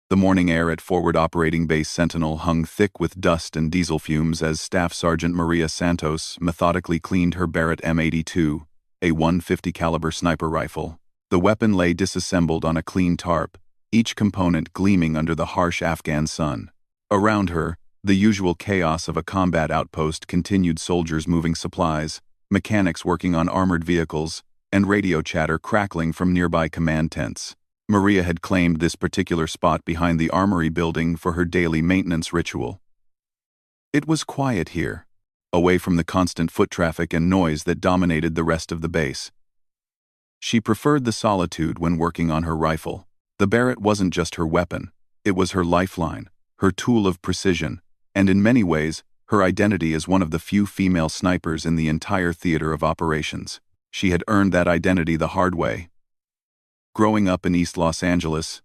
The morning air at Forward Operating Base Sentinel hung thick with dust and diesel fumes as Staff Sergeant Maria Santos methodically cleaned her Barrett M82, a .150 caliber sniper rifle. The weapon lay disassembled on a clean tarp, each component gleaming under the harsh Afghan sun. Around her, the usual chaos of a combat outpost continued: soldiers moving supplies, mechanics working on armored vehicles, and radio chatter crackling from nearby command tents. Maria had claimed this particular spot behind the armory building for her daily maintenance ritual. It was quiet here, away from the constant foot traffic and noise that dominated the rest of the base. She preferred the solitude when working on her rifle. The Barrett wasn't just her weapon, it was her lifeline, her tool of precision, and in many ways, her identity as one of the few female snipers in the entire theater of operations. She had earned that identity the hard way. Growing up in East Los Angeles,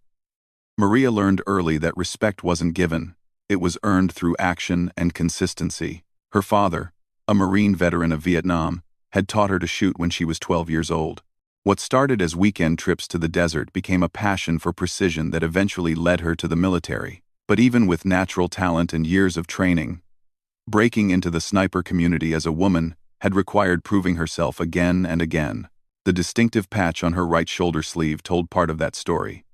Maria learned early that respect wasn't given, it was earned through action and consistency. Her father, a Marine veteran of Vietnam, had taught her to shoot when she was 12 years old. What started as weekend trips to the desert became a passion for precision that eventually led her to the military. But even with natural talent and years of training, breaking into the sniper community as a woman had required proving herself again and again. The distinctive patch on her right shoulder sleeve told part of that story.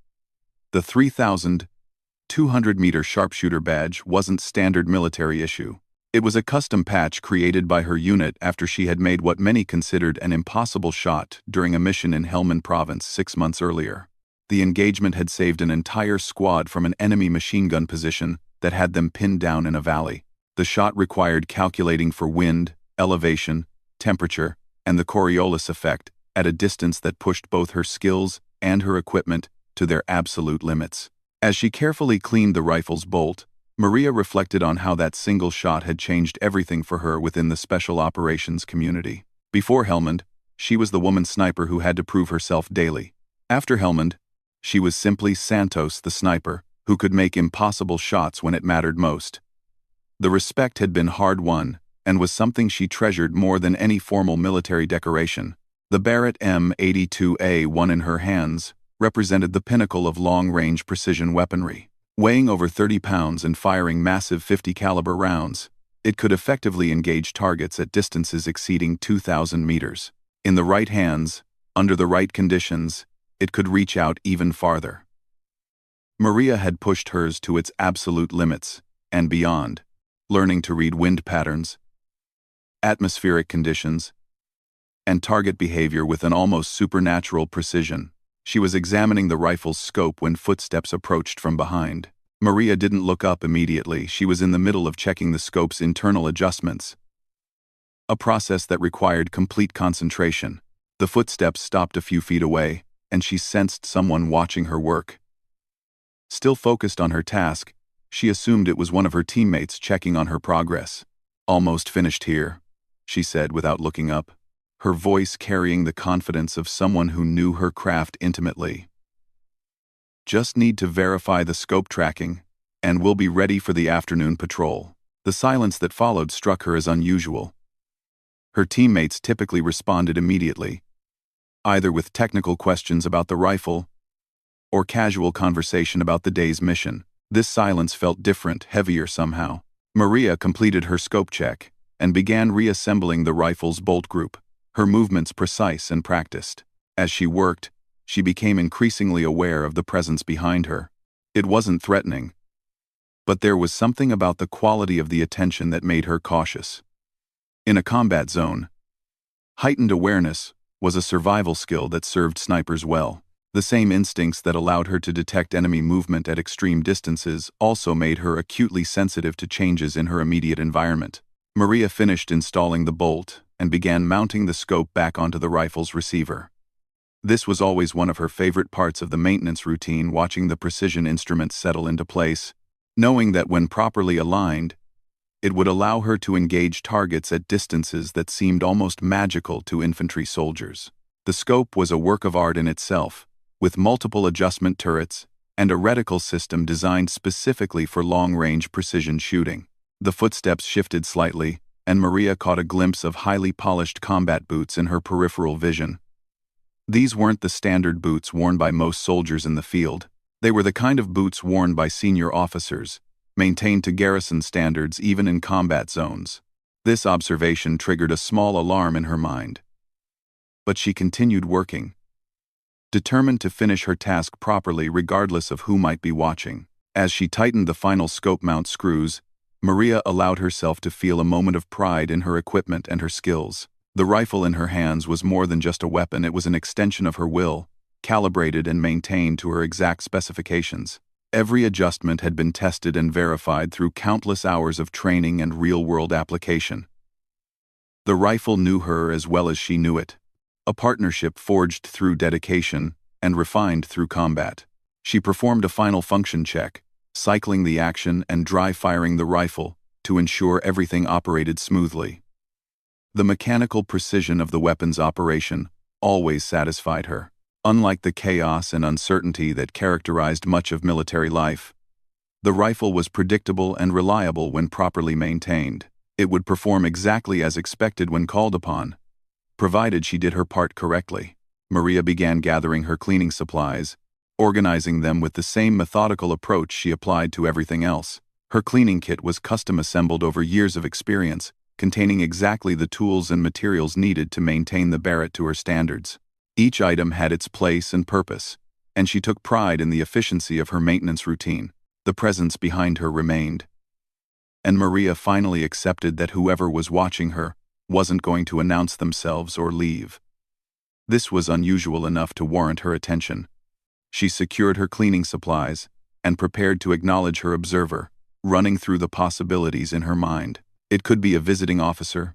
The 3,200-meter Sharpshooter badge wasn't standard military issue. It was a custom patch created by her unit after she had made what many considered an impossible shot during a mission in Helmand Province 6 months earlier. The engagement had saved an entire squad from an enemy machine gun position that had them pinned down in a valley. The shot required calculating for wind, elevation, temperature, and the Coriolis effect at a distance that pushed both her skills and her equipment to their absolute limits. As she carefully cleaned the rifle's bolt, Maria reflected on how that single shot had changed everything for her within the special operations community. Before Helmand, she was the woman sniper who had to prove herself daily. After Helmand, she was simply Santos the sniper, who could make impossible shots when it mattered most. The respect had been hard-won, and was something she treasured more than any formal military decoration. The Barrett M82A1 in her hands represented the pinnacle of long-range precision weaponry. Weighing over 30 pounds and firing massive .50 caliber rounds, it could effectively engage targets at distances exceeding 2,000 meters. In the right hands, under the right conditions, it could reach out even farther. Maria had pushed hers to its absolute limits and beyond, learning to read wind patterns, atmospheric conditions, and target behavior with an almost supernatural precision. She was examining the rifle's scope when footsteps approached from behind. Maria didn't look up immediately. She was in the middle of checking the scope's internal adjustments, a process that required complete concentration. The footsteps stopped a few feet away, and she sensed someone watching her work. Still focused on her task, she assumed it was one of her teammates checking on her progress. "Almost finished here," she said without looking up, her voice carrying the confidence of someone who knew her craft intimately. "Just need to verify the scope tracking, and we'll be ready for the afternoon patrol." The silence that followed struck her as unusual. Her teammates typically responded immediately, either with technical questions about the rifle or casual conversation about the day's mission. This silence felt different, heavier somehow. Maria completed her scope check and began reassembling the rifle's bolt group, her movements precise and practiced. As she worked, she became increasingly aware of the presence behind her. It wasn't threatening, but there was something about the quality of the attention that made her cautious. In a combat zone, heightened awareness was a survival skill that served snipers well. The same instincts that allowed her to detect enemy movement at extreme distances also made her acutely sensitive to changes in her immediate environment. Maria finished installing the bolt and began mounting the scope back onto the rifle's receiver. This was always one of her favorite parts of the maintenance routine, watching the precision instruments settle into place, knowing that when properly aligned, it would allow her to engage targets at distances that seemed almost magical to infantry soldiers. The scope was a work of art in itself, with multiple adjustment turrets and a reticle system designed specifically for long-range precision shooting. The footsteps shifted slightly, and Maria caught a glimpse of highly polished combat boots in her peripheral vision. These weren't the standard boots worn by most soldiers in the field. They were the kind of boots worn by senior officers, maintained to garrison standards even in combat zones. This observation triggered a small alarm in her mind. But she continued working, determined to finish her task properly regardless of who might be watching. As she tightened the final scope mount screws, Maria allowed herself to feel a moment of pride in her equipment and her skills. The rifle in her hands was more than just a weapon, it was an extension of her will, calibrated and maintained to her exact specifications. Every adjustment had been tested and verified through countless hours of training and real-world application. The rifle knew her as well as she knew it, a partnership forged through dedication and refined through combat. She performed a final function check, cycling the action and dry-firing the rifle to ensure everything operated smoothly. The mechanical precision of the weapon's operation always satisfied her. Unlike the chaos and uncertainty that characterized much of military life, the rifle was predictable and reliable when properly maintained. It would perform exactly as expected when called upon, provided she did her part correctly. Maria began gathering her cleaning supplies, organizing them with the same methodical approach she applied to everything else. Her cleaning kit was custom-assembled over years of experience, containing exactly the tools and materials needed to maintain the Barrett to her standards. Each item had its place and purpose, and she took pride in the efficiency of her maintenance routine. The presence behind her remained, and Maria finally accepted that whoever was watching her wasn't going to announce themselves or leave. This was unusual enough to warrant her attention. She secured her cleaning supplies and prepared to acknowledge her observer, running through the possibilities in her mind. It could be a visiting officer,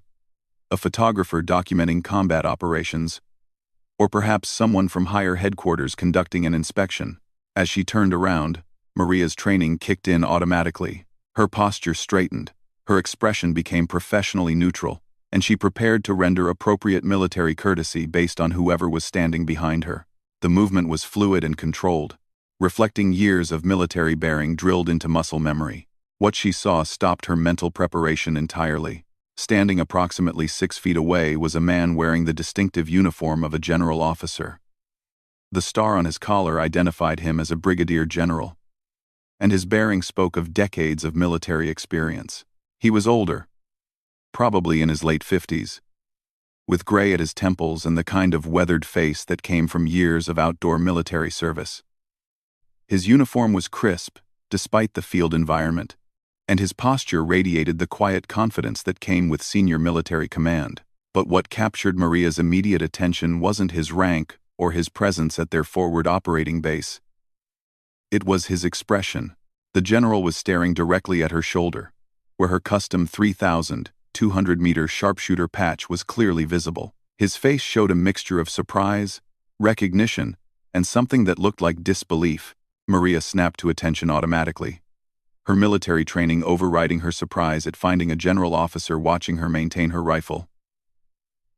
a photographer documenting combat operations, or perhaps someone from higher headquarters conducting an inspection. As she turned around, Maria's training kicked in automatically. Her posture straightened, her expression became professionally neutral, and she prepared to render appropriate military courtesy based on whoever was standing behind her. The movement was fluid and controlled, reflecting years of military bearing drilled into muscle memory. What she saw stopped her mental preparation entirely. Standing approximately 6 feet away was a man wearing the distinctive uniform of a general officer. The star on his collar identified him as a brigadier general, and his bearing spoke of decades of military experience. He was older, probably in his late 50s, with gray at his temples and the kind of weathered face that came from years of outdoor military service. His uniform was crisp, despite the field environment, and his posture radiated the quiet confidence that came with senior military command. But what captured Maria's immediate attention wasn't his rank or his presence at their forward operating base. It was his expression. The general was staring directly at her shoulder, where her custom 3,200-meter sharpshooter patch was clearly visible. His face showed a mixture of surprise, recognition, and something that looked like disbelief. Maria snapped to attention automatically, her military training overriding her surprise at finding a general officer watching her maintain her rifle.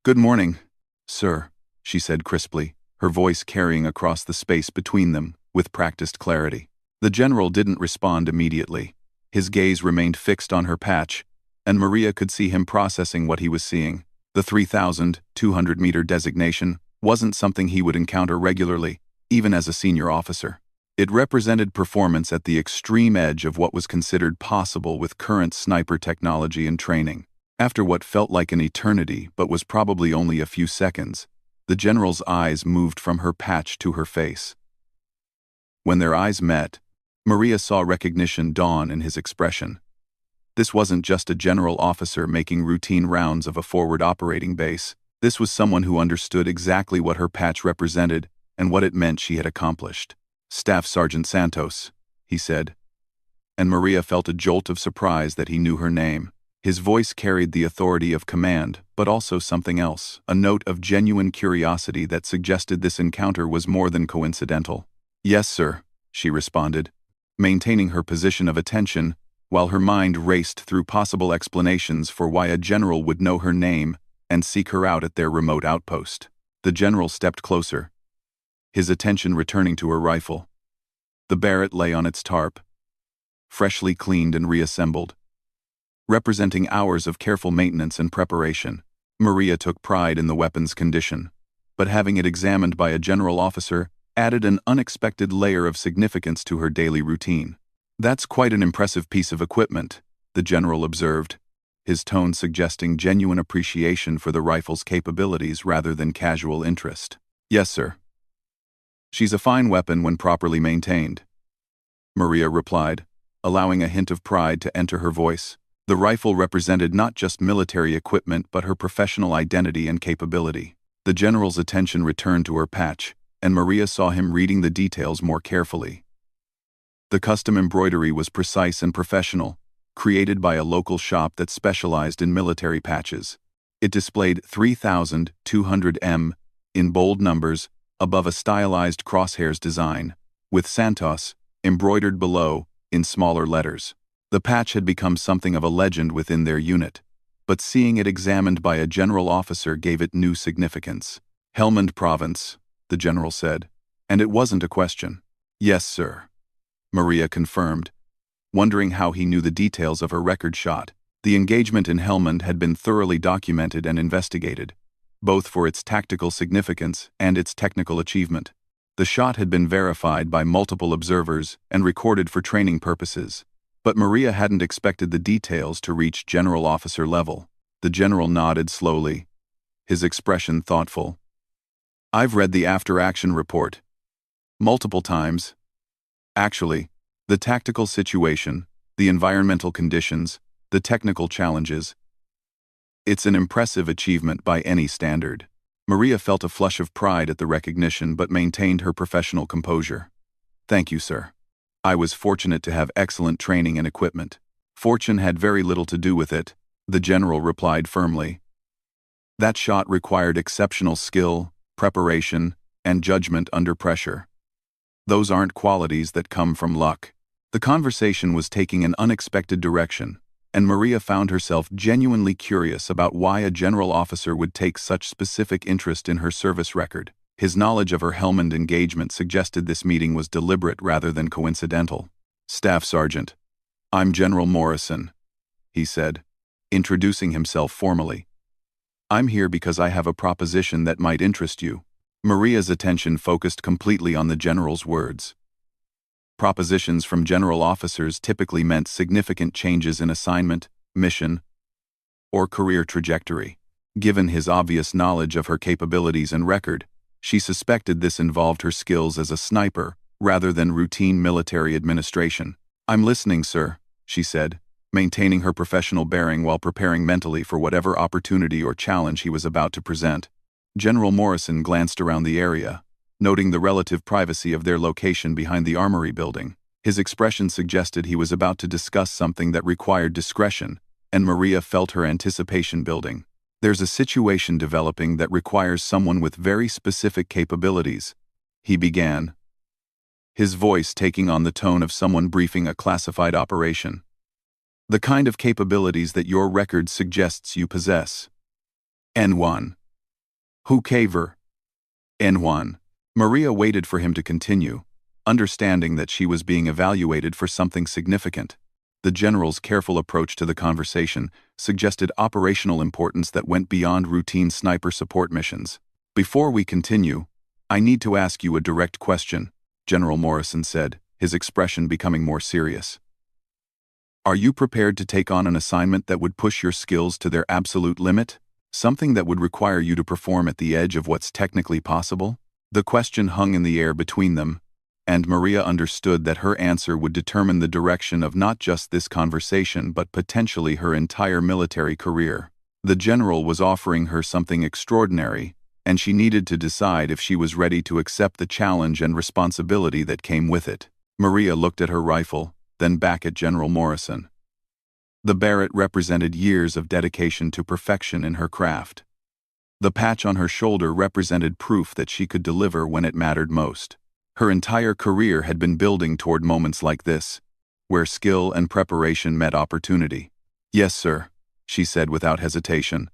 "Good morning, sir," she said crisply, her voice carrying across the space between them with practiced clarity. The general didn't respond immediately. His gaze remained fixed on her patch, and Maria could see him processing what he was seeing. The 3,200-meter designation wasn't something he would encounter regularly, even as a senior officer. It represented performance at the extreme edge of what was considered possible with current sniper technology and training. After what felt like an eternity but was probably only a few seconds, the general's eyes moved from her patch to her face. When their eyes met, Maria saw recognition dawn in his expression. This wasn't just a general officer making routine rounds of a forward operating base. This was someone who understood exactly what her patch represented and what it meant she had accomplished. "Staff Sergeant Santos," he said, and Maria felt a jolt of surprise that he knew her name. His voice carried the authority of command, but also something else, a note of genuine curiosity that suggested this encounter was more than coincidental. "Yes, sir," she responded, maintaining her position of attention while her mind raced through possible explanations for why a general would know her name and seek her out at their remote outpost. The general stepped closer, his attention returning to her rifle. The Barrett lay on its tarp, freshly cleaned and reassembled, representing hours of careful maintenance and preparation. Maria took pride in the weapon's condition, but having it examined by a general officer added an unexpected layer of significance to her daily routine. "That's quite an impressive piece of equipment," the general observed, his tone suggesting genuine appreciation for the rifle's capabilities rather than casual interest. "Yes, sir. She's a fine weapon when properly maintained," Maria replied, allowing a hint of pride to enter her voice. The rifle represented not just military equipment but her professional identity and capability. The general's attention returned to her patch, and Maria saw him reading the details more carefully. The custom embroidery was precise and professional, created by a local shop that specialized in military patches. It displayed 3200 M in bold numbers above a stylized crosshairs design, with Santos embroidered below in smaller letters. The patch had become something of a legend within their unit, but seeing it examined by a general officer gave it new significance. "Helmand Province," the general said, and it wasn't a question. "Yes, sir," Maria confirmed, wondering how he knew the details of her record shot. The engagement in Helmand had been thoroughly documented and investigated, both for its tactical significance and its technical achievement. The shot had been verified by multiple observers and recorded for training purposes. But Maria hadn't expected the details to reach general officer level. The general nodded slowly, his expression thoughtful. "I've read the after-action report multiple times. Actually, the tactical situation, the environmental conditions, the technical challenges. It's an impressive achievement by any standard." Maria felt a flush of pride at the recognition but maintained her professional composure. "Thank you, sir. I was fortunate to have excellent training and equipment." "Fortune had very little to do with it," the general replied firmly. "That shot required exceptional skill, preparation, and judgment under pressure. Those aren't qualities that come from luck." The conversation was taking an unexpected direction, and Maria found herself genuinely curious about why a general officer would take such specific interest in her service record. His knowledge of her Helmand engagement suggested this meeting was deliberate rather than coincidental. "Staff Sergeant, I'm General Morrison," he said, introducing himself formally. "I'm here because I have a proposition that might interest you." Maria's attention focused completely on the general's words. Propositions from general officers typically meant significant changes in assignment, mission, or career trajectory. Given his obvious knowledge of her capabilities and record, she suspected this involved her skills as a sniper rather than routine military administration. "I'm listening, sir," she said, maintaining her professional bearing while preparing mentally for whatever opportunity or challenge he was about to present. General Morrison glanced around the area, noting the relative privacy of their location behind the armory building. His expression suggested he was about to discuss something that required discretion, and Maria felt her anticipation building. "There's a situation developing that requires someone with very specific capabilities," he began, his voice taking on the tone of someone briefing a classified operation. "The kind of capabilities that your record suggests you possess." "N1. Whoever. N1. Maria waited for him to continue, understanding that she was being evaluated for something significant. The general's careful approach to the conversation suggested operational importance that went beyond routine sniper support missions. "Before we continue, I need to ask you a direct question," General Morrison said, his expression becoming more serious. "Are you prepared to take on an assignment that would push your skills to their absolute limit? Something that would require you to perform at the edge of what's technically possible?" The question hung in the air between them, and Maria understood that her answer would determine the direction of not just this conversation but potentially her entire military career. The general was offering her something extraordinary, and she needed to decide if she was ready to accept the challenge and responsibility that came with it. Maria looked at her rifle, then back at General Morrison. The Barrett represented years of dedication to perfection in her craft. The patch on her shoulder represented proof that she could deliver when it mattered most. Her entire career had been building toward moments like this, where skill and preparation met opportunity. "Yes, sir," she said without hesitation.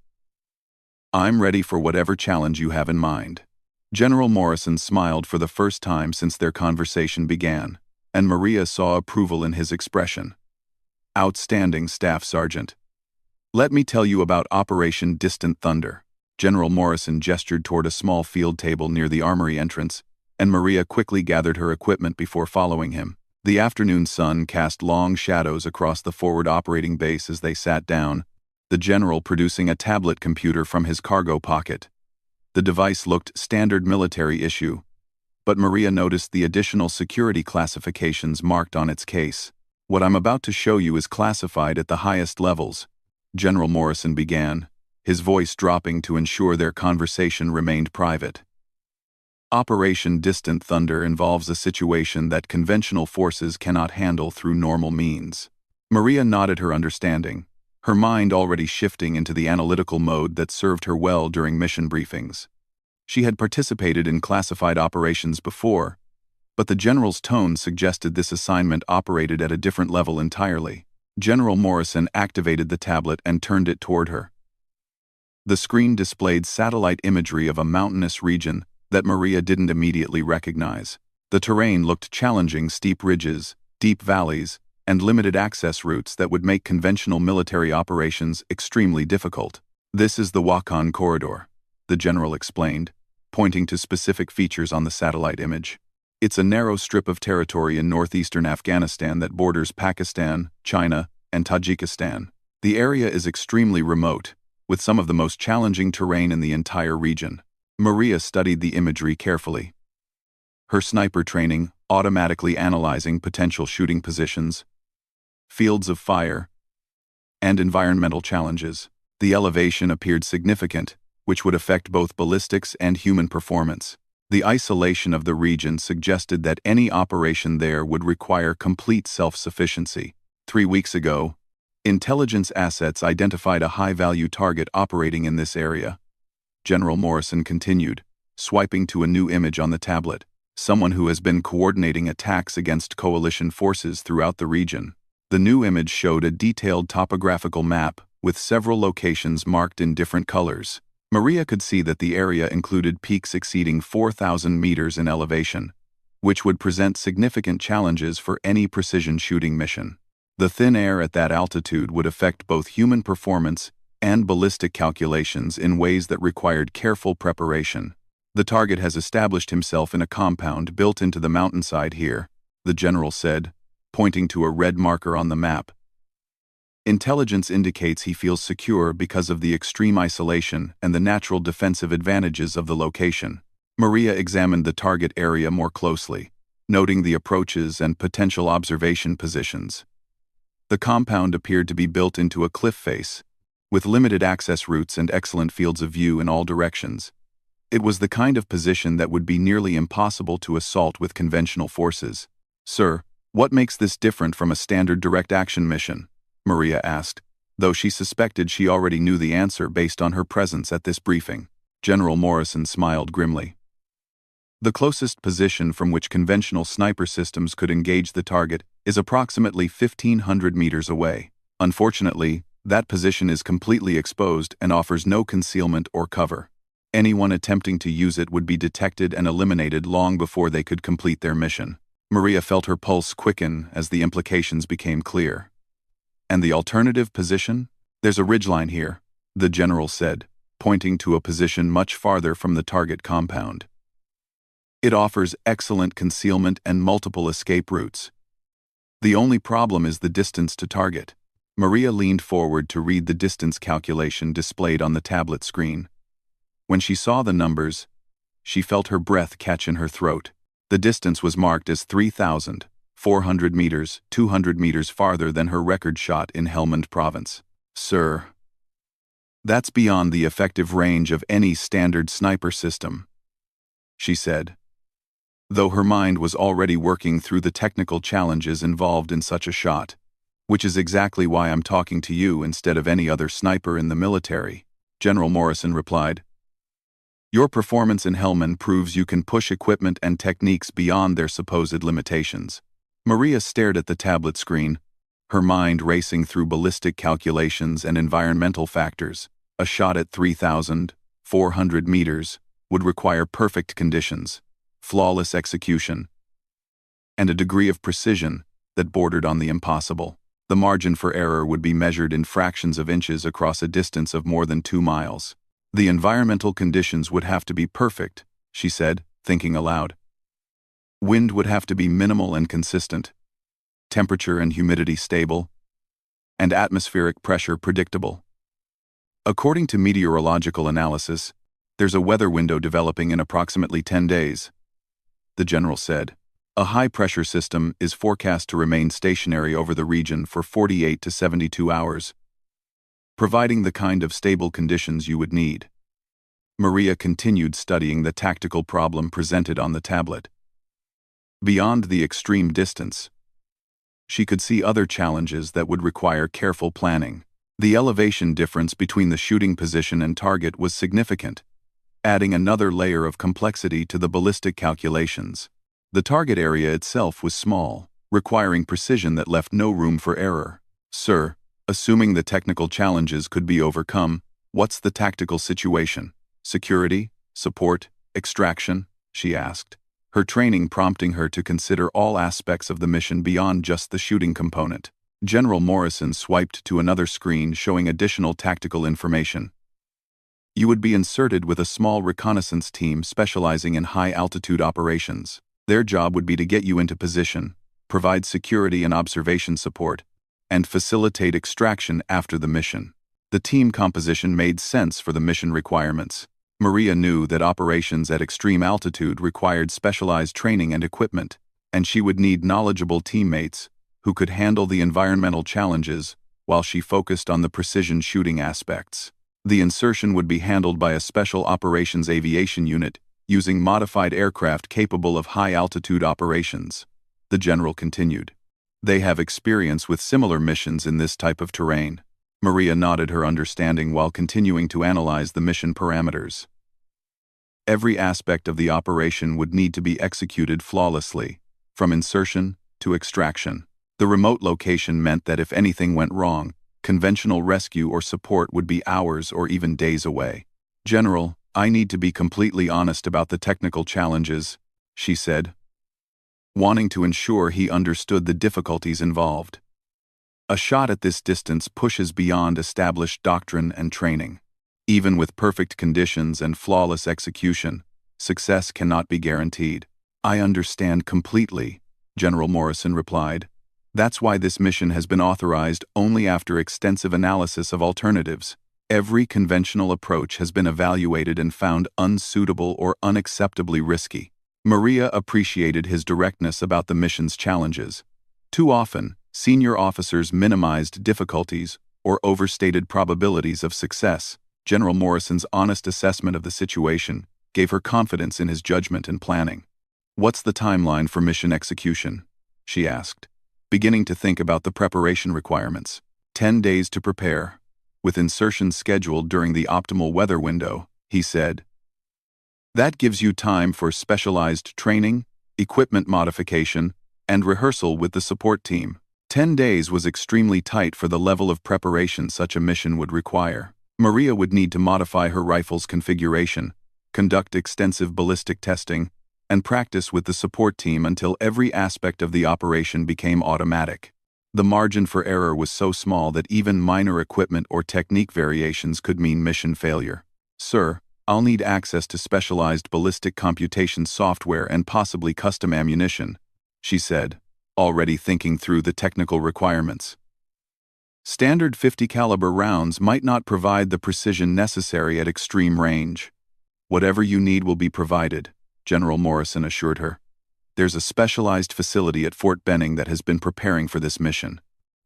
"I'm ready for whatever challenge you have in mind." General Morrison smiled for the first time since their conversation began, and Maria saw approval in his expression. "Outstanding, Staff Sergeant. Let me tell you about Operation Distant Thunder." General Morrison gestured toward a small field table near the armory entrance, and Maria quickly gathered her equipment before following him. The afternoon sun cast long shadows across the forward operating base as they sat down, the general producing a tablet computer from his cargo pocket. The device looked standard military issue, but Maria noticed the additional security classifications marked on its case. "What I'm about to show you is classified at the highest levels," General Morrison began, his voice dropping to ensure their conversation remained private. "Operation Distant Thunder involves a situation that conventional forces cannot handle through normal means." Maria nodded her understanding, her mind already shifting into the analytical mode that served her well during mission briefings. She had participated in classified operations before, but the general's tone suggested this assignment operated at a different level entirely. General Morrison activated the tablet and turned it toward her. The screen displayed satellite imagery of a mountainous region that Maria didn't immediately recognize. The terrain looked challenging: steep ridges, deep valleys, and limited access routes that would make conventional military operations extremely difficult. "This is the Wakhan Corridor," the general explained, pointing to specific features on the satellite image. "It's a narrow strip of territory in northeastern Afghanistan that borders Pakistan, China, and Tajikistan. The area is extremely remote, with some of the most challenging terrain in the entire region." Maria studied the imagery carefully. Her sniper training, automatically analyzing potential shooting positions, fields of fire, and environmental challenges. The elevation appeared significant, which would affect both ballistics and human performance. The isolation of the region suggested that any operation there would require complete self-sufficiency. 3 weeks ago, intelligence assets identified a high-value target operating in this area. General Morrison continued, swiping to a new image on the tablet. "Someone who has been coordinating attacks against coalition forces throughout the region." The new image showed a detailed topographical map with several locations marked in different colors. Maria could see that the area included peaks exceeding 4,000 meters in elevation, which would present significant challenges for any precision shooting mission. The thin air at that altitude would affect both human performance and ballistic calculations in ways that required careful preparation. "The target has established himself in a compound built into the mountainside here," the general said, pointing to a red marker on the map. "Intelligence indicates he feels secure because of the extreme isolation and the natural defensive advantages of the location." Maria examined the target area more closely, noting the approaches and potential observation positions. The compound appeared to be built into a cliff face, with limited access routes and excellent fields of view in all directions. It was the kind of position that would be nearly impossible to assault with conventional forces. "Sir, what makes this different from a standard direct action mission?" Maria asked, though she suspected she already knew the answer based on her presence at this briefing. General Morrison smiled grimly. "The closest position from which conventional sniper systems could engage the target is approximately 1,500 meters away. Unfortunately, that position is completely exposed and offers no concealment or cover. Anyone attempting to use it would be detected and eliminated long before they could complete their mission." Maria felt her pulse quicken as the implications became clear. "And the alternative position? There's a ridgeline here," the general said, pointing to a position much farther from the target compound. "It offers excellent concealment and multiple escape routes. The only problem is the distance to target." Maria leaned forward to read the distance calculation displayed on the tablet screen. When she saw the numbers, she felt her breath catch in her throat. The distance was marked as 3,400 meters, 200 meters farther than her record shot in Helmand Province. "Sir, that's beyond the effective range of any standard sniper system," she said, though her mind was already working through the technical challenges involved in such a shot. "Which is exactly why I'm talking to you instead of any other sniper in the military," General Morrison replied. "Your performance in Helmand proves you can push equipment and techniques beyond their supposed limitations." Maria stared at the tablet screen, her mind racing through ballistic calculations and environmental factors. A shot at 3,400 meters would require perfect conditions, flawless execution, and a degree of precision that bordered on the impossible. The margin for error would be measured in fractions of inches across a distance of more than 2 miles. "The environmental conditions would have to be perfect," she said, thinking aloud. Wind would have to be minimal and consistent, temperature and humidity stable, and atmospheric pressure predictable. According to meteorological analysis, there's a weather window developing in approximately 10 days, the general said. A high-pressure system is forecast to remain stationary over the region for 48 to 72 hours, providing the kind of stable conditions you would need. Maria continued studying the tactical problem presented on the tablet. Beyond the extreme distance, she could see other challenges that would require careful planning. The elevation difference between the shooting position and target was significant, adding another layer of complexity to the ballistic calculations. The target area itself was small, requiring precision that left no room for error. Sir, assuming the technical challenges could be overcome, what's the tactical situation? Security, support, extraction? She asked, her training prompting her to consider all aspects of the mission beyond just the shooting component. General Morrison swiped to another screen showing additional tactical information. You would be inserted with a small reconnaissance team specializing in high-altitude operations. Their job would be to get you into position, provide security and observation support, and facilitate extraction after the mission. The team composition made sense for the mission requirements. Maria knew that operations at extreme altitude required specialized training and equipment, and she would need knowledgeable teammates who could handle the environmental challenges while she focused on the precision shooting aspects. The insertion would be handled by a special operations aviation unit using modified aircraft capable of high-altitude operations, the general continued. They have experience with similar missions in this type of terrain. Maria nodded her understanding while continuing to analyze the mission parameters. Every aspect of the operation would need to be executed flawlessly, from insertion to extraction. The remote location meant that if anything went wrong, conventional rescue or support would be hours or even days away. General, I need to be completely honest about the technical challenges, she said, wanting to ensure he understood the difficulties involved. A shot at this distance pushes beyond established doctrine and training. Even with perfect conditions and flawless execution, success cannot be guaranteed. I understand completely, General Morrison replied. That's why this mission has been authorized only after extensive analysis of alternatives. Every conventional approach has been evaluated and found unsuitable or unacceptably risky. Maria appreciated his directness about the mission's challenges. Too often, senior officers minimized difficulties or overstated probabilities of success. General Morrison's honest assessment of the situation gave her confidence in his judgment and planning. What's the timeline for mission execution? She asked, beginning to think about the preparation requirements. 10 days to prepare, with insertions scheduled during the optimal weather window, he said. That gives you time for specialized training, equipment modification, and rehearsal with the support team. 10 days was extremely tight for the level of preparation such a mission would require. Maria would need to modify her rifle's configuration, conduct extensive ballistic testing, and practice with the support team until every aspect of the operation became automatic. The margin for error was so small that even minor equipment or technique variations could mean mission failure. Sir, I'll need access to specialized ballistic computation software and possibly custom ammunition, she said, already thinking through the technical requirements. Standard .50 caliber rounds might not provide the precision necessary at extreme range. Whatever you need will be provided, General Morrison assured her. There's a specialized facility at Fort Benning that has been preparing for this mission.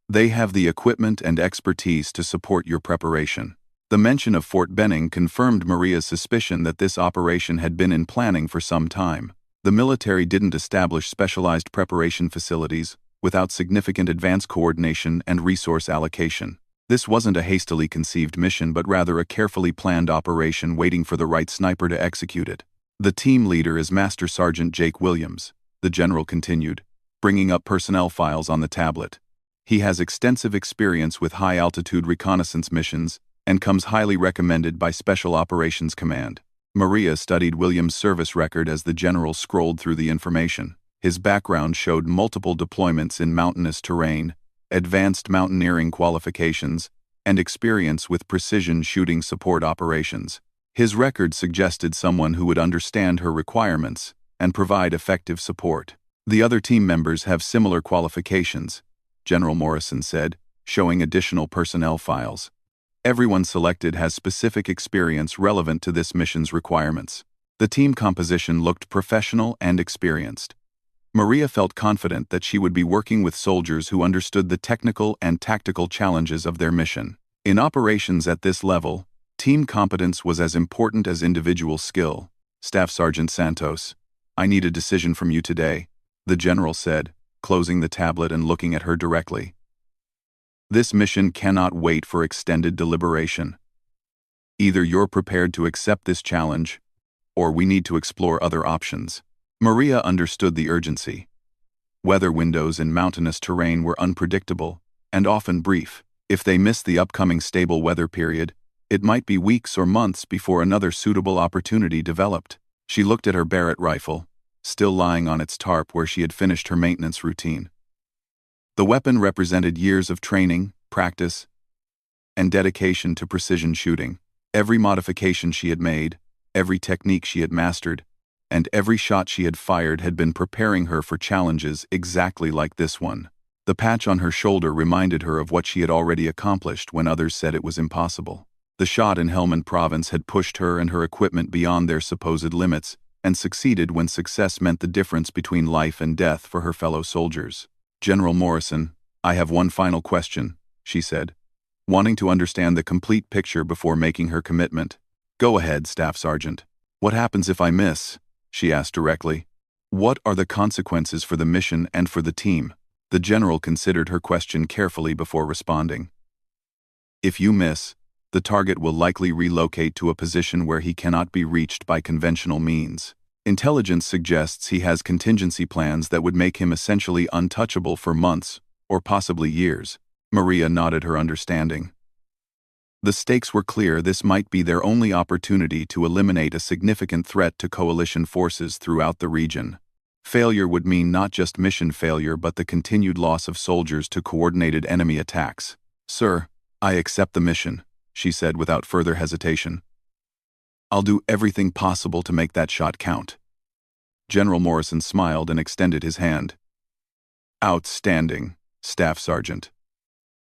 They have the equipment and expertise to support your preparation. The mention of Fort Benning confirmed Maria's suspicion that this operation had been in planning for some time. The military didn't establish specialized preparation facilities without significant advance coordination and resource allocation. This wasn't a hastily conceived mission but rather a carefully planned operation waiting for the right sniper to execute it. The team leader is Master Sergeant Jake Williams, the general continued, bringing up personnel files on the tablet. He has extensive experience with high-altitude reconnaissance missions and comes highly recommended by Special Operations Command. Maria studied Williams' service record as the general scrolled through the information. His background showed multiple deployments in mountainous terrain, advanced mountaineering qualifications, and experience with precision shooting support operations. His record suggested someone who would understand her requirements and provide effective support. The other team members have similar qualifications, General Morrison said, showing additional personnel files. Everyone selected has specific experience relevant to this mission's requirements. The team composition looked professional and experienced. Maria felt confident that she would be working with soldiers who understood the technical and tactical challenges of their mission. In operations at this level, team competence was as important as individual skill. Staff Sergeant Santos, I need a decision from you today, the general said, closing the tablet and looking at her directly. This mission cannot wait for extended deliberation. Either you're prepared to accept this challenge, or we need to explore other options. Maria understood the urgency. Weather windows in mountainous terrain were unpredictable and often brief. If they missed the upcoming stable weather period, it might be weeks or months before another suitable opportunity developed. She looked at her Barrett rifle, still lying on its tarp where she had finished her maintenance routine. The weapon represented years of training, practice, and dedication to precision shooting. Every modification she had made, every technique she had mastered, and every shot she had fired had been preparing her for challenges exactly like this one. The patch on her shoulder reminded her of what she had already accomplished when others said it was impossible. The shot in Helmand Province had pushed her and her equipment beyond their supposed limits, and succeeded when success meant the difference between life and death for her fellow soldiers. General Morrison, I have one final question, she said, wanting to understand the complete picture before making her commitment. Go ahead, Staff Sergeant. What happens if I miss? She asked directly. What are the consequences for the mission and for the team? The general considered her question carefully before responding. If you miss, the target will likely relocate to a position where he cannot be reached by conventional means. Intelligence suggests he has contingency plans that would make him essentially untouchable for months, or possibly years. Maria nodded her understanding. The stakes were clear. This might be their only opportunity to eliminate a significant threat to coalition forces throughout the region. Failure would mean not just mission failure but the continued loss of soldiers to coordinated enemy attacks. Sir, I accept the mission, she said without further hesitation. I'll do everything possible to make that shot count. General Morrison smiled and extended his hand. Outstanding, Staff Sergeant.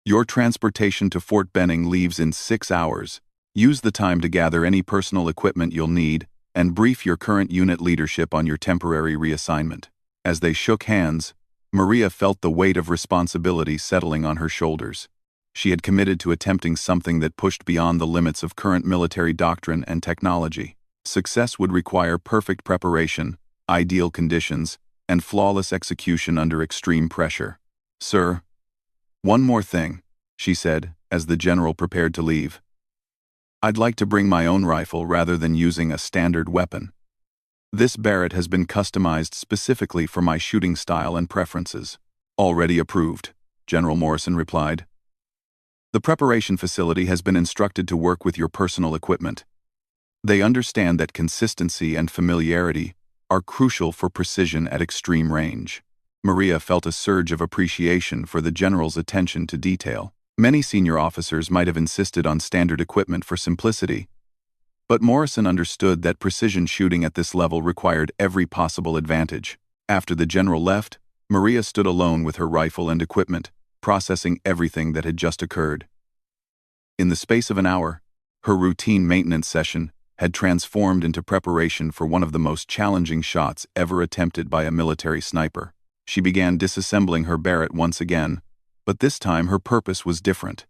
Your transportation to Fort Benning leaves in 6 hours. Use the time to gather any personal equipment you'll need and brief your current unit leadership on your temporary reassignment. As they shook hands, Maria felt the weight of responsibility settling on her shoulders. She had committed to attempting something that pushed beyond the limits of current military doctrine and technology. Success would require perfect preparation, ideal conditions, and flawless execution under extreme pressure. Sir, one more thing, she said, as the general prepared to leave. I'd like to bring my own rifle rather than using a standard weapon. This Barrett has been customized specifically for my shooting style and preferences. Already approved, General Morrison replied. The preparation facility has been instructed to work with your personal equipment. They understand that consistency and familiarity are crucial for precision at extreme range. Maria felt a surge of appreciation for the general's attention to detail. Many senior officers might have insisted on standard equipment for simplicity, but Morrison understood that precision shooting at this level required every possible advantage. After the general left, Maria stood alone with her rifle and equipment, processing everything that had just occurred. In the space of an hour, her routine maintenance session had transformed into preparation for one of the most challenging shots ever attempted by a military sniper. She began disassembling her Barrett once again, but this time her purpose was different.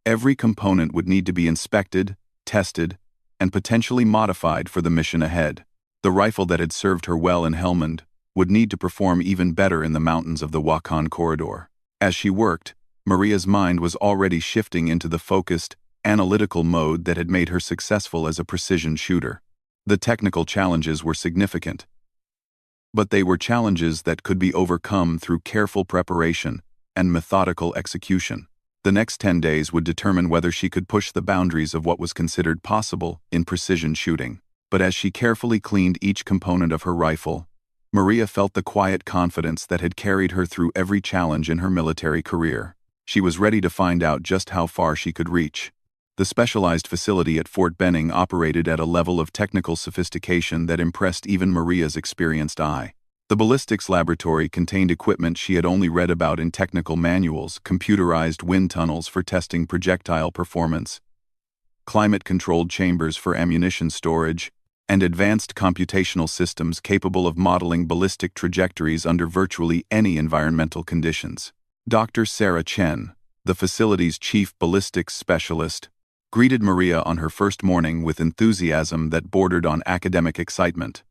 Every component would need to be inspected, tested, and potentially modified for the mission ahead. The rifle that had served her well in Helmand would need to perform even better in the mountains of the Wakhan corridor. As she worked, Maria's mind was already shifting into the focused, analytical mode that had made her successful as a precision shooter. The technical challenges were significant, but they were challenges that could be overcome through careful preparation and methodical execution. The next 10 days would determine whether she could push the boundaries of what was considered possible in precision shooting. But as she carefully cleaned each component of her rifle, Maria felt the quiet confidence that had carried her through every challenge in her military career. She was ready to find out just how far she could reach. The specialized facility at Fort Benning operated at a level of technical sophistication that impressed even Maria's experienced eye. The ballistics laboratory contained equipment she had only read about in technical manuals: computerized wind tunnels for testing projectile performance, climate-controlled chambers for ammunition storage, and advanced computational systems capable of modeling ballistic trajectories under virtually any environmental conditions. Dr. Sarah Chen, the facility's chief ballistics specialist, greeted Maria on her first morning with enthusiasm that bordered on academic excitement.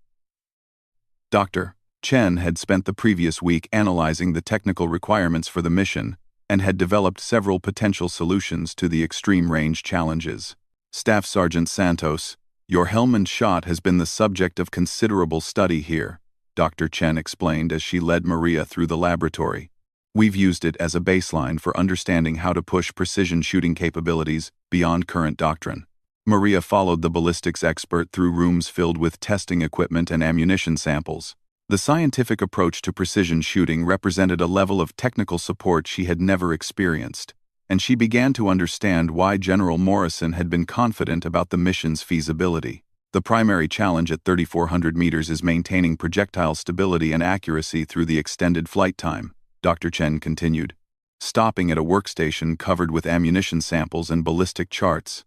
Dr. Chen had spent the previous week analyzing the technical requirements for the mission and had developed several potential solutions to the extreme range challenges. Staff Sergeant Santos, your Hellman shot has been the subject of considerable study here, Dr. Chen explained as she led Maria through the laboratory. We've used it as a baseline for understanding how to push precision shooting capabilities beyond current doctrine. Maria followed the ballistics expert through rooms filled with testing equipment and ammunition samples. The scientific approach to precision shooting represented a level of technical support she had never experienced, and she began to understand why General Morrison had been confident about the mission's feasibility. The primary challenge at 3,400 meters is maintaining projectile stability and accuracy through the extended flight time, Dr. Chen continued, stopping at a workstation covered with ammunition samples and ballistic charts.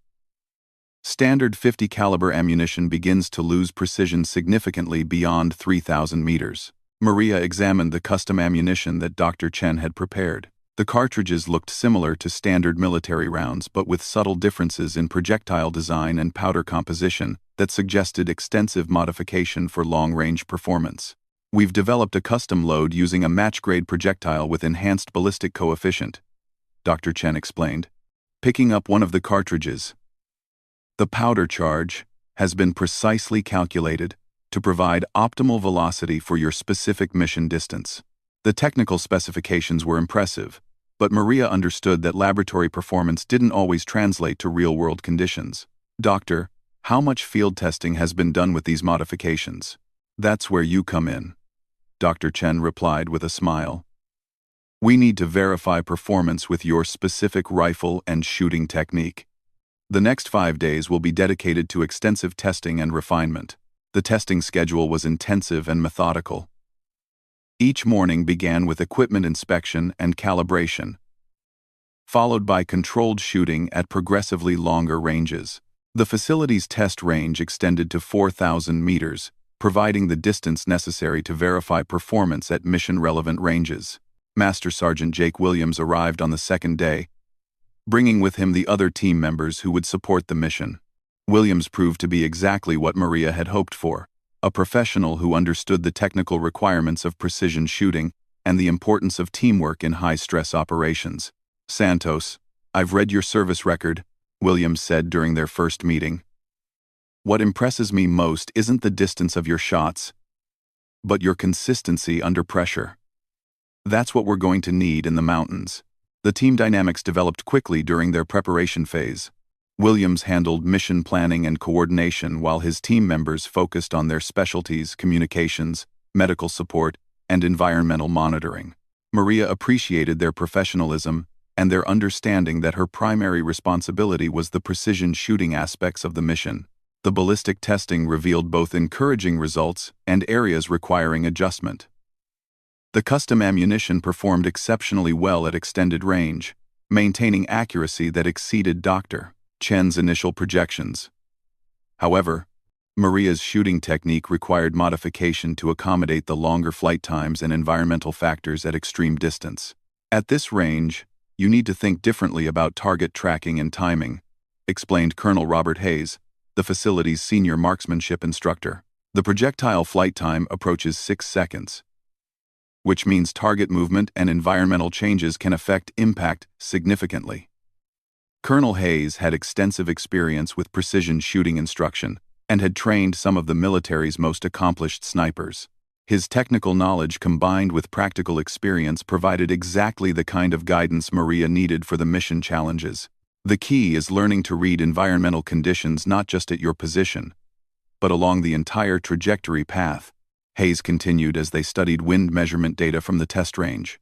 Standard .50 caliber ammunition begins to lose precision significantly beyond 3,000 meters. Maria examined the custom ammunition that Dr. Chen had prepared. The cartridges looked similar to standard military rounds, but with subtle differences in projectile design and powder composition that suggested extensive modification for long-range performance. We've developed a custom load using a match-grade projectile with enhanced ballistic coefficient, Dr. Chen explained, picking up one of the cartridges. The powder charge has been precisely calculated to provide optimal velocity for your specific mission distance. The technical specifications were impressive, but Maria understood that laboratory performance didn't always translate to real-world conditions. Doctor, how much field testing has been done with these modifications? That's where you come in, Dr. Chen replied with a smile. We need to verify performance with your specific rifle and shooting technique. The next 5 days will be dedicated to extensive testing and refinement. The testing schedule was intensive and methodical. Each morning began with equipment inspection and calibration, followed by controlled shooting at progressively longer ranges. The facility's test range extended to 4,000 meters, providing the distance necessary to verify performance at mission-relevant ranges. Master Sergeant Jake Williams arrived on the second day, bringing with him the other team members who would support the mission. Williams proved to be exactly what Maria had hoped for, a professional who understood the technical requirements of precision shooting and the importance of teamwork in high-stress operations. Santos, I've read your service record, Williams said during their first meeting. What impresses me most isn't the distance of your shots, but your consistency under pressure. That's what we're going to need in the mountains. The team dynamics developed quickly during their preparation phase. Williams handled mission planning and coordination while his team members focused on their specialties: communications, medical support, and environmental monitoring. Maria appreciated their professionalism and their understanding that her primary responsibility was the precision shooting aspects of the mission. The ballistic testing revealed both encouraging results and areas requiring adjustment. The custom ammunition performed exceptionally well at extended range, maintaining accuracy that exceeded Dr. Chen's initial projections. However, Maria's shooting technique required modification to accommodate the longer flight times and environmental factors at extreme distance. At this range, you need to think differently about target tracking and timing, explained Colonel Robert Hayes, the facility's senior marksmanship instructor. The projectile flight time approaches 6 seconds, which means target movement and environmental changes can affect impact significantly. Colonel Hayes had extensive experience with precision shooting instruction and had trained some of the military's most accomplished snipers. His technical knowledge combined with practical experience provided exactly the kind of guidance Maria needed for the mission challenges. The key is learning to read environmental conditions not just at your position, but along the entire trajectory path, Hayes continued as they studied wind measurement data from the test range.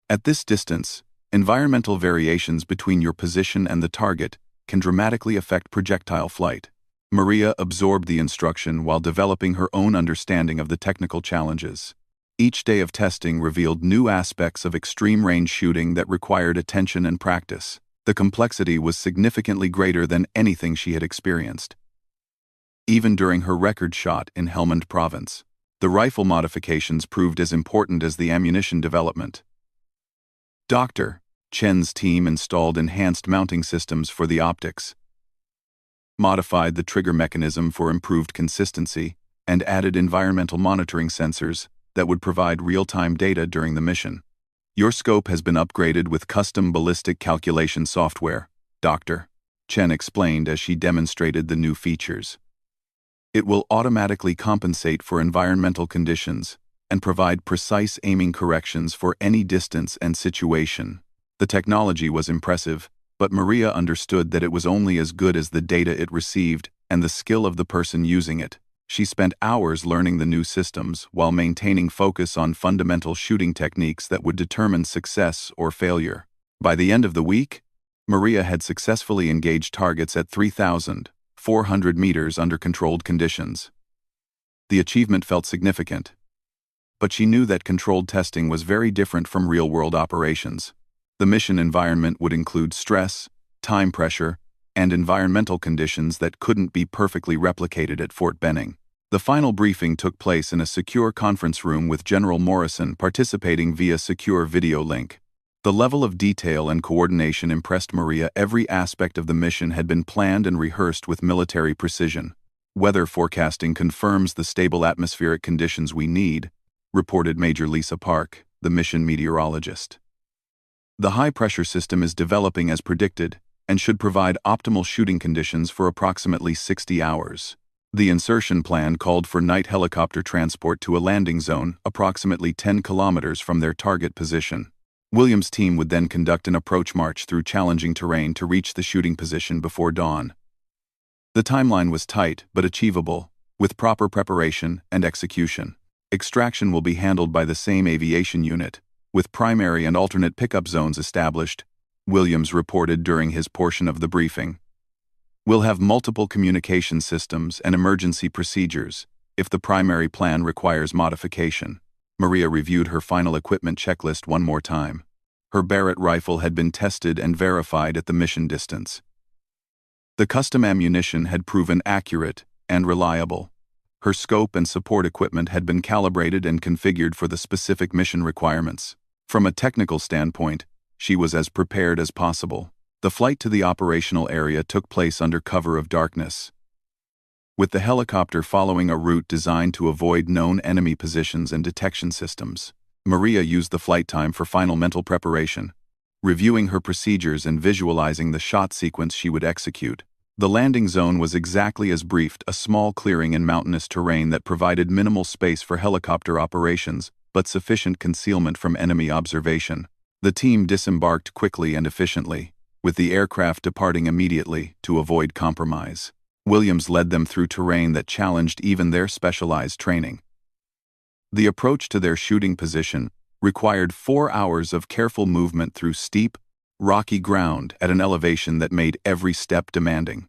At this distance, environmental variations between your position and the target can dramatically affect projectile flight. Maria absorbed the instruction while developing her own understanding of the technical challenges. Each day of testing revealed new aspects of extreme-range shooting that required attention and practice. The complexity was significantly greater than anything she had experienced. Even during her record shot in Helmand Province, the rifle modifications proved as important as the ammunition development. Dr. Chen's team installed enhanced mounting systems for the optics, modified the trigger mechanism for improved consistency, and added environmental monitoring sensors that would provide real-time data during the mission. Your scope has been upgraded with custom ballistic calculation software, Dr. Chen explained as she demonstrated the new features. It will automatically compensate for environmental conditions and provide precise aiming corrections for any distance and situation. The technology was impressive, but Maria understood that it was only as good as the data it received and the skill of the person using it. She spent hours learning the new systems while maintaining focus on fundamental shooting techniques that would determine success or failure. By the end of the week, Maria had successfully engaged targets at 3,400 meters under controlled conditions. The achievement felt significant, but she knew that controlled testing was very different from real-world operations. The mission environment would include stress, time pressure, and environmental conditions that couldn't be perfectly replicated at Fort Benning. The final briefing took place in a secure conference room with General Morrison participating via secure video link. The level of detail and coordination impressed Maria. Every aspect of the mission had been planned and rehearsed with military precision. Weather forecasting confirms the stable atmospheric conditions we need, reported Major Lisa Park, the mission meteorologist. The high-pressure system is developing as predicted and should provide optimal shooting conditions for approximately 60 hours. The insertion plan called for night helicopter transport to a landing zone approximately 10 kilometers from their target position. Williams' team would then conduct an approach march through challenging terrain to reach the shooting position before dawn. The timeline was tight but achievable, with proper preparation and execution. Extraction will be handled by the same aviation unit, with primary and alternate pickup zones established, Williams reported during his portion of the briefing. We'll have multiple communication systems and emergency procedures if the primary plan requires modification. Maria reviewed her final equipment checklist one more time. Her Barrett rifle had been tested and verified at the mission distance. The custom ammunition had proven accurate and reliable. Her scope and support equipment had been calibrated and configured for the specific mission requirements. From a technical standpoint, she was as prepared as possible. The flight to the operational area took place under cover of darkness, with the helicopter following a route designed to avoid known enemy positions and detection systems. Maria used the flight time for final mental preparation, reviewing her procedures and visualizing the shot sequence she would execute. The landing zone was exactly as briefed, a small clearing in mountainous terrain that provided minimal space for helicopter operations, but sufficient concealment from enemy observation. The team disembarked quickly and efficiently, with the aircraft departing immediately to avoid compromise. Williams led them through terrain that challenged even their specialized training. The approach to their shooting position required 4 hours of careful movement through steep, rocky ground at an elevation that made every step demanding.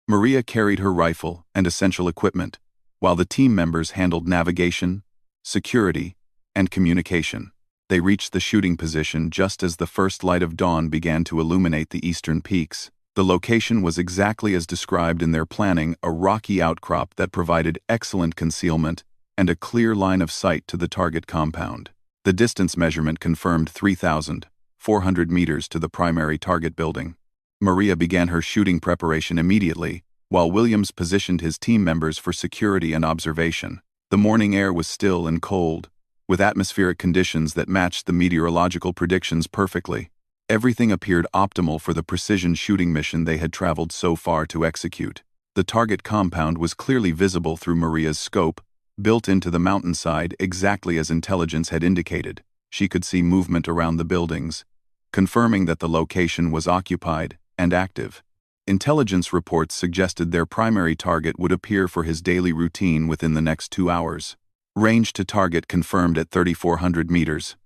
Maria carried her rifle and essential equipment, while the team members handled navigation, security, and communication. They reached the shooting position just as the first light of dawn began to illuminate the eastern peaks. The location was exactly as described in their planning, a rocky outcrop that provided excellent concealment and a clear line of sight to the target compound. The distance measurement confirmed 3,400 meters to the primary target building. Maria began her shooting preparation immediately, while Williams positioned his team members for security and observation. The morning air was still and cold, with atmospheric conditions that matched the meteorological predictions perfectly. Everything appeared optimal for the precision shooting mission they had traveled so far to execute. The target compound was clearly visible through Maria's scope, built into the mountainside exactly as intelligence had indicated. She could see movement around the buildings, confirming that the location was occupied and active. Intelligence reports suggested their primary target would appear for his daily routine within the next 2 hours. Range to target confirmed at 3,400 meters.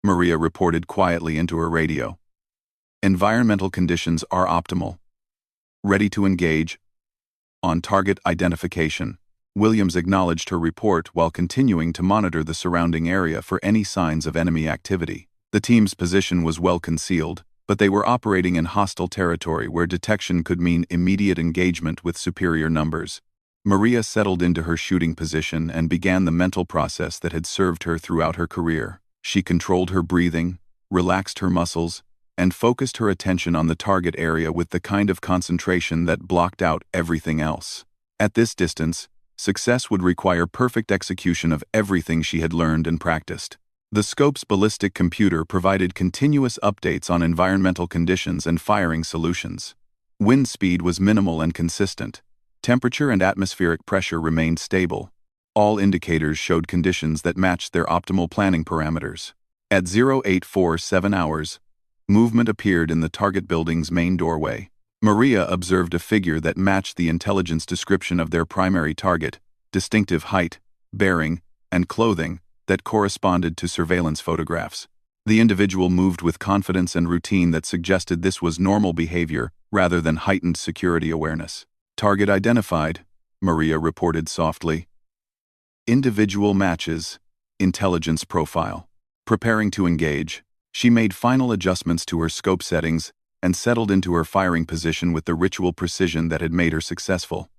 Maria reported quietly into her radio. Environmental conditions are optimal. Ready to engage. On target identification. Williams acknowledged her report while continuing to monitor the surrounding area for any signs of enemy activity. The team's position was well concealed, but they were operating in hostile territory where detection could mean immediate engagement with superior numbers. Maria settled into her shooting position and began the mental process that had served her throughout her career. She controlled her breathing, relaxed her muscles, and focused her attention on the target area with the kind of concentration that blocked out everything else. At this distance, success would require perfect execution of everything she had learned and practiced. The scope's ballistic computer provided continuous updates on environmental conditions and firing solutions. Wind speed was minimal and consistent. Temperature and atmospheric pressure remained stable. All indicators showed conditions that matched their optimal planning parameters. At 0847 hours, movement appeared in the target building's main doorway. Maria observed a figure that matched the intelligence description of their primary target, distinctive height, bearing, and clothing that corresponded to surveillance photographs. The individual moved with confidence and routine that suggested this was normal behavior rather than heightened security awareness. Target identified, Maria reported softly. Individual matches. Intelligence profile. Preparing to engage, she made final adjustments to her scope settings and settled into her firing position with the ritual precision that had made her successful.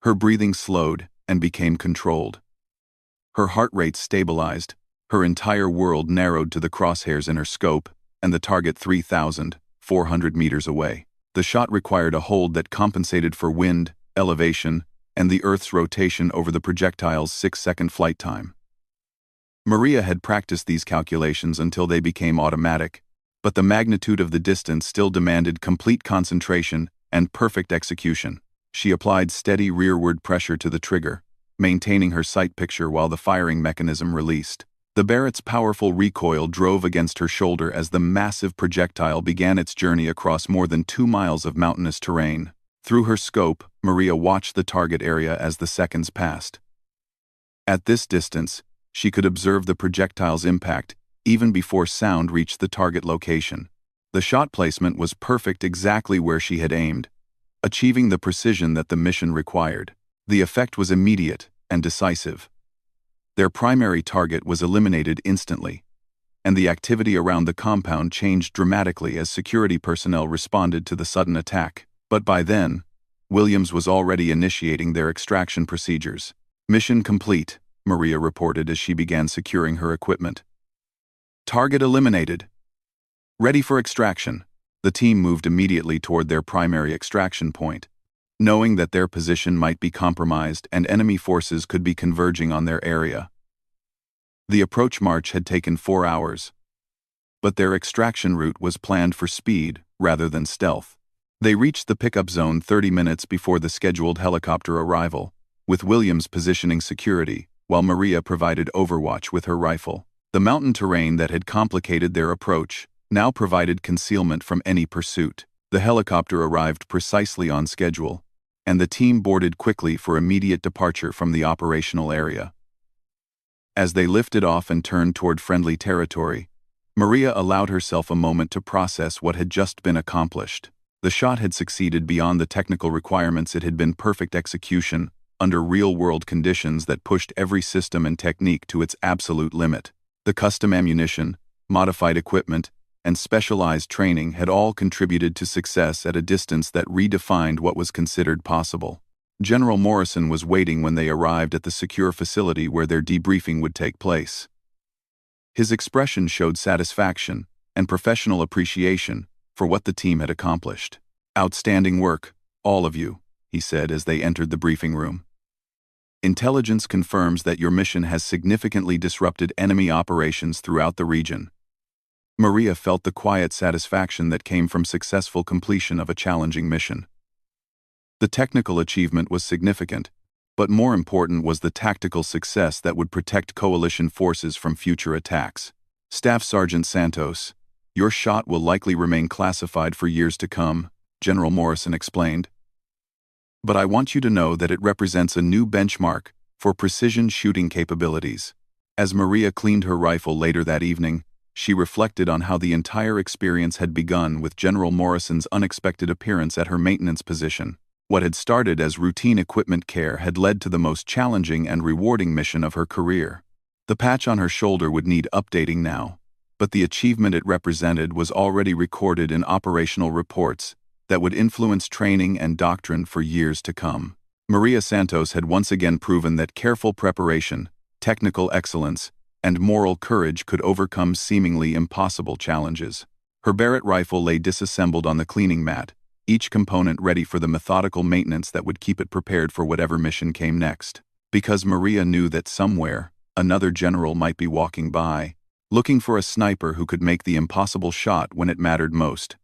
Her breathing slowed and became controlled. Her heart rate stabilized, her entire world narrowed to the crosshairs in her scope and the target 3,400 meters away. The shot required a hold that compensated for wind, elevation, and the Earth's rotation over the projectile's 6-second flight time. Maria had practiced these calculations until they became automatic, but the magnitude of the distance still demanded complete concentration and perfect execution. She applied steady rearward pressure to the trigger, maintaining her sight picture while the firing mechanism released. The Barrett's powerful recoil drove against her shoulder as the massive projectile began its journey across more than 2 miles of mountainous terrain. Through her scope, Maria watched the target area as the seconds passed. At this distance, she could observe the projectile's impact even before sound reached the target location. The shot placement was perfect exactly where she had aimed, achieving the precision that the mission required. The effect was immediate and decisive. Their primary target was eliminated instantly, and the activity around the compound changed dramatically as security personnel responded to the sudden attack. But by then, Williams was already initiating their extraction procedures. Mission complete, Maria reported as she began securing her equipment. Target eliminated. Ready for extraction. The team moved immediately toward their primary extraction point, knowing that their position might be compromised and enemy forces could be converging on their area. The approach march had taken 4 hours, but their extraction route was planned for speed rather than stealth. They reached the pickup zone 30 minutes before the scheduled helicopter arrival, with Williams positioning security, while Maria provided overwatch with her rifle. The mountain terrain that had complicated their approach now provided concealment from any pursuit. The helicopter arrived precisely on schedule, and the team boarded quickly for immediate departure from the operational area. As they lifted off and turned toward friendly territory, Maria allowed herself a moment to process what had just been accomplished. The shot had succeeded beyond the technical requirements. It had been perfect execution under real-world conditions that pushed every system and technique to its absolute limit. The custom ammunition, modified equipment, and specialized training had all contributed to success at a distance that redefined what was considered possible. General Morrison was waiting when they arrived at the secure facility where their debriefing would take place. His expression showed satisfaction and professional appreciation for what the team had accomplished. "Outstanding work, all of you," he said as they entered the briefing room. "Intelligence confirms that your mission has significantly disrupted enemy operations throughout the region." Maria felt the quiet satisfaction that came from successful completion of a challenging mission. The technical achievement was significant, but more important was the tactical success that would protect coalition forces from future attacks. "Staff Sergeant Santos, your shot will likely remain classified for years to come," General Morrison explained. "But I want you to know that it represents a new benchmark for precision shooting capabilities." As Maria cleaned her rifle later that evening, She reflected on how the entire experience had begun with General Morrison's unexpected appearance at her maintenance position. What had started as routine equipment care had led to the most challenging and rewarding mission of her career. The patch on her shoulder would need updating now, but the achievement it represented was already recorded in operational reports that would influence training and doctrine for years to come. Maria Santos had once again proven that careful preparation, technical excellence, and moral courage could overcome seemingly impossible challenges. Her Barrett rifle lay disassembled on the cleaning mat, each component ready for the methodical maintenance that would keep it prepared for whatever mission came next. Because Maria knew that somewhere, another general might be walking by, looking for a sniper who could make the impossible shot when it mattered most.